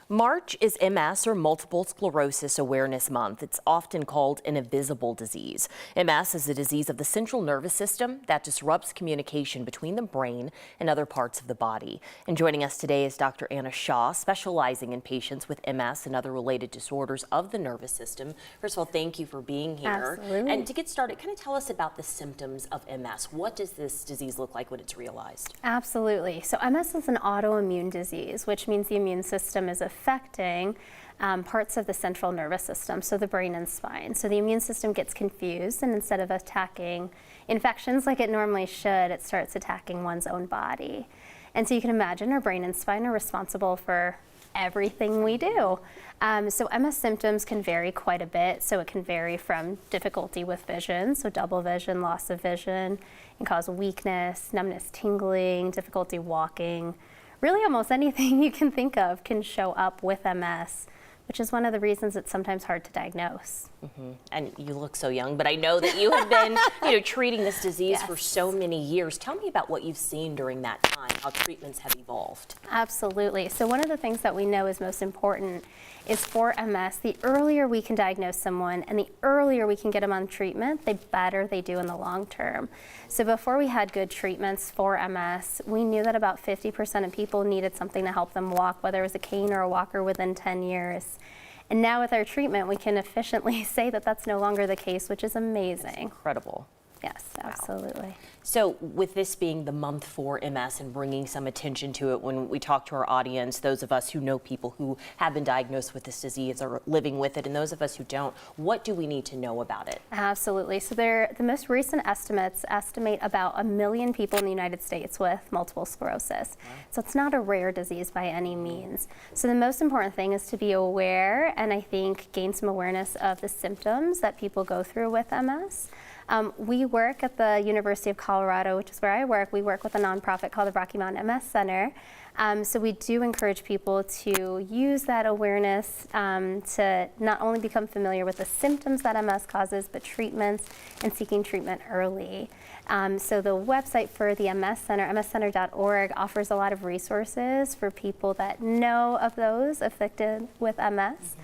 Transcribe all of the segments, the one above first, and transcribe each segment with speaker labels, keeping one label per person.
Speaker 1: March is MS or Multiple Sclerosis Awareness Month. It's often called an invisible disease. MS is a disease of the central nervous system that disrupts communication between the brain and other parts of the body. And joining us today is Dr. Shah, specializing in patients with MS and other related disorders of the nervous system. First of all, thank you for being here.
Speaker 2: Absolutely.
Speaker 1: And to get started, kind of tell us about the symptoms of MS. What does this disease look like when it's realized?
Speaker 2: Absolutely. So MS is an autoimmune disease, which means the immune system is affecting parts of the central nervous system, so the brain and spine. So the immune system gets confused, and instead of attacking infections like it normally should, it starts attacking one's own body. And so you can imagine our brain and spine are responsible for everything we do. So MS symptoms can vary quite a bit. So it can vary from difficulty with vision, so double vision, loss of vision, and cause weakness, numbness, tingling, difficulty walking. Really almost anything you can think of can show up with MS, which is one of the reasons it's sometimes hard to diagnose.
Speaker 1: And you look so young, but I know that you have been treating this disease for so many years. Tell me about what you've seen during that time, how treatments have evolved.
Speaker 2: Absolutely. So one of the things that we know is most important is for MS, the earlier we can diagnose someone and the earlier we can get them on treatment, the better they do in the long term. So before we had good treatments for MS, we knew that about 50% of people needed something to help them walk, whether it was a cane or a walker, within 10 years. And now with our treatment, we can efficiently say that that's no longer the case, which is amazing.
Speaker 1: That's incredible.
Speaker 2: Yes, absolutely.
Speaker 1: Wow. So with this being the month for MS and bringing some attention to it, when we talk to our audience, those of us who know people who have been diagnosed with this disease or living with it, and those of us who don't, what do we need to know about it?
Speaker 2: Absolutely. So the most recent estimates estimate about 1 million people in the United States with multiple sclerosis. Wow. So it's not a rare disease by any means. So the most important thing is to be aware, and I think gain some awareness of the symptoms that people go through with MS. We work at the University of Colorado, which is where I work. We work with a nonprofit called the Rocky Mountain MS Center. So we do encourage people to use that awareness to not only become familiar with the symptoms that MS causes, but treatments and seeking treatment early. So the website for the MS Center, mscenter.org, offers a lot of resources for people that know of those afflicted with MS.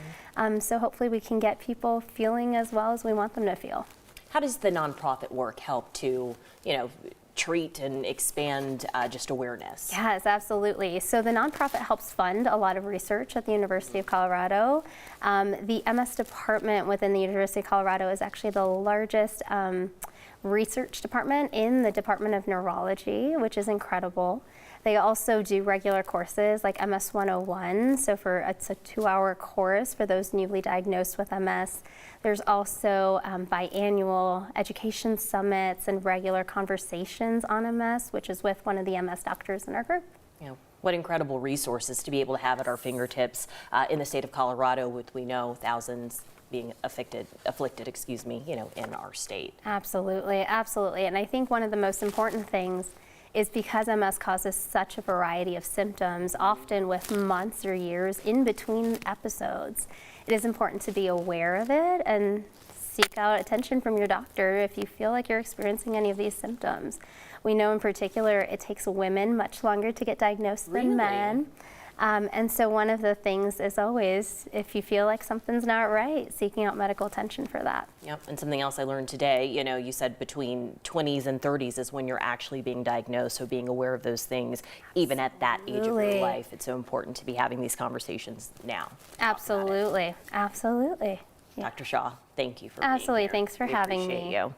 Speaker 2: So hopefully we can get people feeling as well as we want them to feel.
Speaker 1: How does the nonprofit work help to, treat and expand just awareness?
Speaker 2: Yes, absolutely. So the nonprofit helps fund a lot of research at the University of Colorado. The MS department within the University of Colorado is actually the largest research department in the Department of Neurology, which is incredible. They also do regular courses like MS 101, so it's a 2-hour course for those newly diagnosed with MS. There's also biannual education summits and regular conversations on MS, which is with one of the MS doctors in our group.
Speaker 1: What incredible resources to be able to have at our fingertips in the state of Colorado, with we know thousands being afflicted, in our state.
Speaker 2: Absolutely, absolutely. And I think one of the most important things is because MS causes such a variety of symptoms, often with months or years in between episodes, it is important to be aware of it and seek out attention from your doctor if you feel like you're experiencing any of these symptoms. We know in particular it takes women much longer to get diagnosed than men. And so one of the things is always, if you feel like something's not right, seeking out medical attention for that.
Speaker 1: Yep, and something else I learned today, you said between 20s and 30s is when you're actually being diagnosed, so being aware of those things, even at that age of your life, it's so important to be having these conversations now.
Speaker 2: Absolutely, absolutely.
Speaker 1: Dr. Shah, thank you for being here.
Speaker 2: Absolutely, thanks for having me.
Speaker 1: Appreciate you.